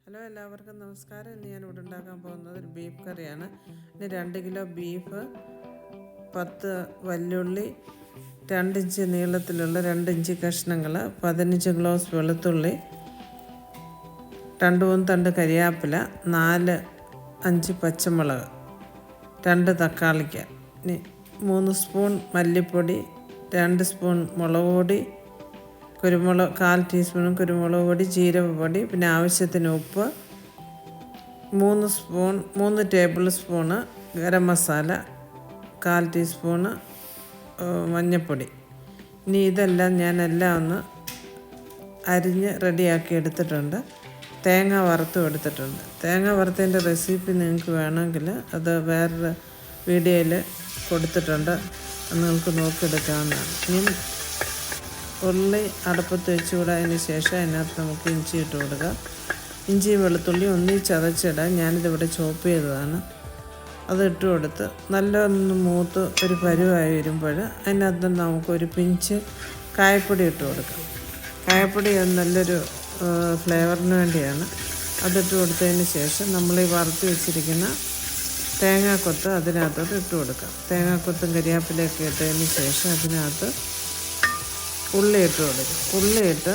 Hello, എല്ലാവർക്കും നമസ്കാരം. ഇന്ന് ഞാനിവിടെ ഉണ്ടാക്കാൻ പോകുന്നത് ഒരു ബീഫ് കറിയാണ്. ഇനി 2 കിലോ ബീഫ്, 10 വല്യുള്ളി, 2 ഇഞ്ച് നീളത്തിലുള്ള 2 ഇഞ്ച് കഷ്ണങ്ങൾ, 15 ക്ലോസ് വെളുത്തുള്ളി, 2-3 തണ്ട് കരിയാപ്പില, 4-5 പച്ചമുളക്, 2 തക്കാളിക്ക, 3 സ്പൂൺ മല്ലിപ്പൊടി, 2 സ്പൂൺ മുളക് പൊടി, കുരുമുളക് 1/4 ടീസ്പൂൺ കുരുമുളക് പൊടി, ജീരകപ്പൊടി, പിന്നെ ആവശ്യത്തിന് ഉപ്പ്, 3 table spoon garam masala, 1/4 teaspoon മഞ്ഞൾപ്പൊടി. ഇനി ഇതെല്ലാം ഞാനെല്ലാം ഒന്ന് അരിഞ്ഞ് റെഡിയാക്കി എടുത്തിട്ടുണ്ട്. തേങ്ങ വറുത്തും എടുത്തിട്ടുണ്ട്. തേങ്ങ വറുത്തതിൻ്റെ റെസിപ്പി നിങ്ങൾക്ക് വേണമെങ്കിൽ അത് വേറൊരു വീഡിയോയിൽ കൊടുത്തിട്ടുണ്ട്, നിങ്ങൾക്ക് നോക്കിയെടുക്കാവുന്നതാണ്. ഇനി ഉള്ളി അടുപ്പത്ത് വെച്ച് വിടാതിന് ശേഷം അതിനകത്ത് നമുക്ക് ഇഞ്ചി ഇട്ട് കൊടുക്കുക. ഇഞ്ചി വെളുത്തുള്ളി ചതച്ചിടാൻ ഞാനിതിവിടെ ചോപ്പ് ചെയ്തതാണ്. അത് ഇട്ട് കൊടുത്ത് നല്ലൊന്ന് മൂത്ത് ഒരു പരുവായി വരുമ്പോൾ അതിനകത്ത് നമുക്കൊരു പിഞ്ച് കായപ്പൊടി ഇട്ട് കൊടുക്കാം. കായപ്പൊടി നല്ലൊരു ഫ്ലേവറിന് വേണ്ടിയാണ്. അതിട്ട് കൊടുത്തതിന് ശേഷം നമ്മൾ ഈ വറുത്ത് വെച്ചിരിക്കുന്ന തേങ്ങാക്കൊത്ത് അതിനകത്തോട്ട് ഇട്ട് കൊടുക്കാം. തേങ്ങാക്കൊത്തും കരിയാപ്പിലൊക്കെ ഇട്ടതിന് ശേഷം അതിനകത്ത് ഉള്ളി ഇട്ട് കൊടുക്കും. ഉള്ളിയിട്ട്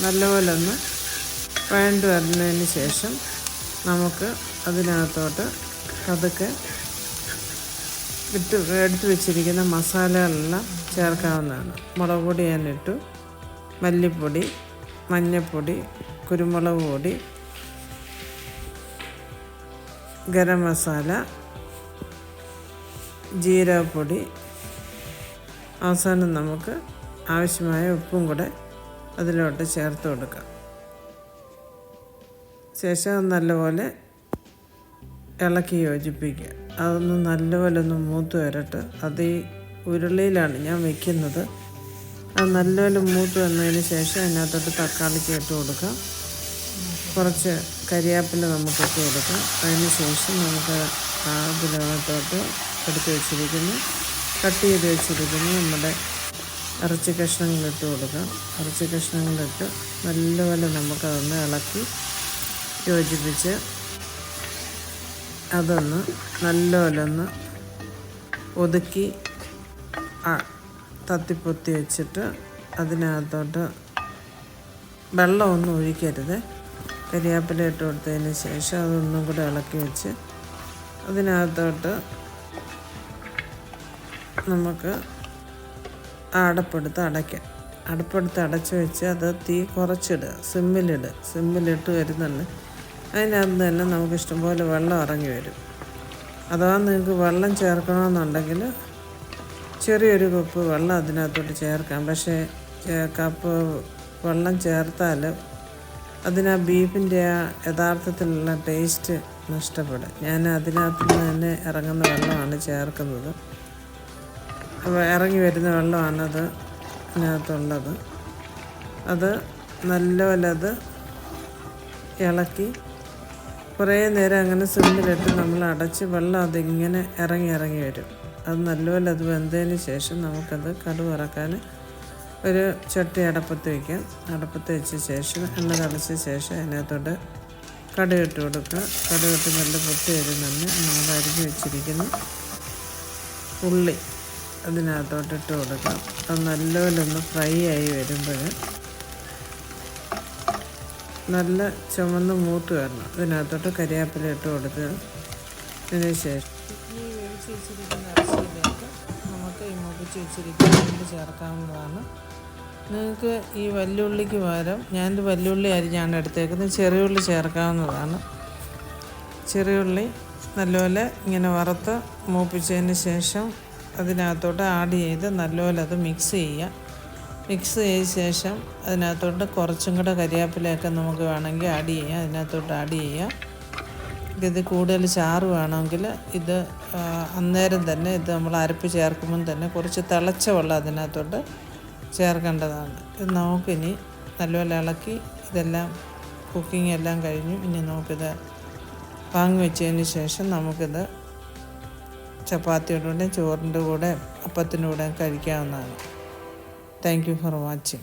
നല്ലപോലെ ഒന്ന് വഴണ്ട് വരുന്നതിന് ശേഷം നമുക്ക് അതിനകത്തോട്ട് പതുക്കെ എടുത്ത് വെച്ചിരിക്കുന്ന മസാലകളെല്ലാം ചേർക്കാവുന്നതാണ്. മുളക് പൊടി ഞാനിട്ടു, മല്ലിപ്പൊടി, മഞ്ഞൾപ്പൊടി, കുരുമുളക് പൊടി, ഗരം മസാല, ജീരകപ്പൊടി, അവസാനം നമുക്ക് ആവശ്യമായ ഉപ്പും കൂടെ അതിലോട്ട് ചേർത്ത് കൊടുക്കാം. ശേഷം നല്ലപോലെ ഇളക്കി യോജിപ്പിക്കുക. അതൊന്ന് നല്ലപോലെ ഒന്ന് മൂത്ത് വരട്ടെ. അത് ഈ ഉരുളിയിലാണ് ഞാൻ വയ്ക്കുന്നത്. അത് നല്ലപോലെ മൂത്ത് വന്നതിന് ശേഷം അതിനകത്തോട്ട് തക്കാളിക്ക് ഇട്ട് കൊടുക്കാം. കുറച്ച് കരിയാപ്പില നമുക്കിട്ട് കൊടുക്കാം. അതിന് ശേഷം നമുക്ക് അതിനകത്തോട്ട് എടുത്ത് വെച്ചിരിക്കുന്നു, കട്ട് ചെയ്ത് വെച്ചിരിക്കുന്നു നമ്മുടെ ഇറച്ചി കഷ്ണങ്ങളിട്ട് കൊടുക്കാം. ഇറച്ചി കഷ്ണങ്ങളിട്ട് നല്ലപോലെ നമുക്കതൊന്ന് ഇളക്കി യോജിപ്പിച്ച് അതൊന്ന് നല്ലപോലെ ഒന്ന് ഒതുക്കി തത്തിപ്പൊത്തി വെച്ചിട്ട് അതിനകത്തോട്ട് വെള്ളമൊന്നും ഒഴിക്കരുത്. കരിയാപ്പില ഇട്ട് കൊടുത്തതിന് ശേഷം അതൊന്നും കൂടെ ഇളക്കി വെച്ച് അതിനകത്തോട്ട് നമുക്ക് അടുപ്പെടുത്ത് അടച്ച് വെച്ച് അത് തീ കുറച്ചിടുക, സിമ്മിലിട്ട് വരുന്നുണ്ട്. അതിനകത്ത് തന്നെ നമുക്ക് ഇഷ്ടംപോലെ വെള്ളം ഇറങ്ങി വരും. അഥവാ നിങ്ങൾക്ക് വെള്ളം ചേർക്കണമെന്നുണ്ടെങ്കിൽ ചെറിയൊരു കപ്പ് വെള്ളം അതിനകത്തോട്ട് ചേർക്കാം. പക്ഷേ കപ്പ് വെള്ളം ചേർത്താൽ അതിനാ ബീഫിൻ്റെ ആ യഥാർത്ഥത്തിലുള്ള ടേസ്റ്റ് നഷ്ടപ്പെടും. ഞാൻ അതിനകത്ത് നിന്ന് തന്നെ ഇറങ്ങുന്ന വെള്ളമാണ് ചേർക്കുന്നത്. ഇറങ്ങി വരുന്ന വെള്ളമാണത് അതിനകത്തുള്ളത്. അത് നല്ലപോലെ അത് ഇളക്കി കുറേ നേരം അങ്ങനെ സിമ്മിലിട്ട് നമ്മൾ അടച്ച് വെള്ളം അതിങ്ങനെ ഇറങ്ങി വരും. അത് നല്ലപോലെ അത് വെന്തതിന് ശേഷം നമുക്കത് കടുക് വറക്കാൻ ഒരു ചട്ടി അടപ്പത്ത് വയ്ക്കാം. അടപ്പത്ത് വെച്ച ശേഷം എണ്ണ തിളച്ച ശേഷം അതിനകത്തോട്ട് കടുക് ഇട്ട് കൊടുക്കുക. കടുക് ഇട്ട് നല്ല പൊട്ടി വരുന്നുണ്ട്. നമ്മൾ അരിഞ്ഞ് വെച്ചിരിക്കുന്ന ഉള്ളി അതിനകത്തോട്ട് ഇട്ട് കൊടുക്കാം. അത് നല്ലപോലെ ഒന്ന് ഫ്രൈ ആയി വരുമ്പോൾ നല്ല ചുമന്ന് മൂത്ത് വരണം. അതിനകത്തോട്ട് കരിയാപ്പില ഇട്ട് കൊടുക്കുക. അതിന് ശേഷം ഈ വേവിച്ച് വെച്ചിരിക്കുന്ന ഇറച്ചിയിലേക്ക് നമുക്ക് ഈ മുറിച്ച് വെച്ചിരിക്കുന്ന ഉള്ളി ചേർക്കാവുന്നതാണ്. നിങ്ങൾക്ക് ഈ വല്യുള്ളിക്ക് പകരം ഞാനൊരു വല്യുള്ളി അരിഞ്ഞാണ് എടുത്തേക്കുന്നത്. ചെറിയ ഉള്ളി ചേർക്കാവുന്നതാണ്. ചെറിയ ഉള്ളി നല്ലപോലെ ഇങ്ങനെ വറുത്ത് മൂപ്പിച്ചതിന് ശേഷം അതിനകത്തോട്ട് ആഡ് ചെയ്ത് നല്ലപോലെ അത് മിക്സ് ചെയ്യുക. മിക്സ് ചെയ്ത ശേഷം അതിനകത്തോട്ട് കുറച്ചും കൂടെ കരിയാപ്പിലയൊക്കെ നമുക്ക് വേണമെങ്കിൽ അതിനകത്തോട്ട് ആഡ് ചെയ്യുക. ഇത് കൂടുതൽ ചാറ് വേണമെങ്കിൽ ഇത് അന്നേരം തന്നെ ഇത് നമ്മൾ അരപ്പ് ചേർക്കുമ്പം തന്നെ കുറച്ച് തിളച്ച വെള്ളം അതിനകത്തോട്ട് ചേർക്കേണ്ടതാണ്. ഇത് നമുക്കിനി നല്ലപോലെ ഇളക്കി ഇതെല്ലാം കുക്കിംഗ് എല്ലാം കഴിഞ്ഞു. ഇനി നമുക്കിത് വാങ്ങി വെച്ചതിന് ശേഷം നമുക്കിത് ചപ്പാത്തിയുടെ കൂടെ, ചോറിൻ്റെ കൂടെ, അപ്പത്തിൻ്റെ കൂടെ കഴിക്കാവുന്നതാണ്. Thank you for watching.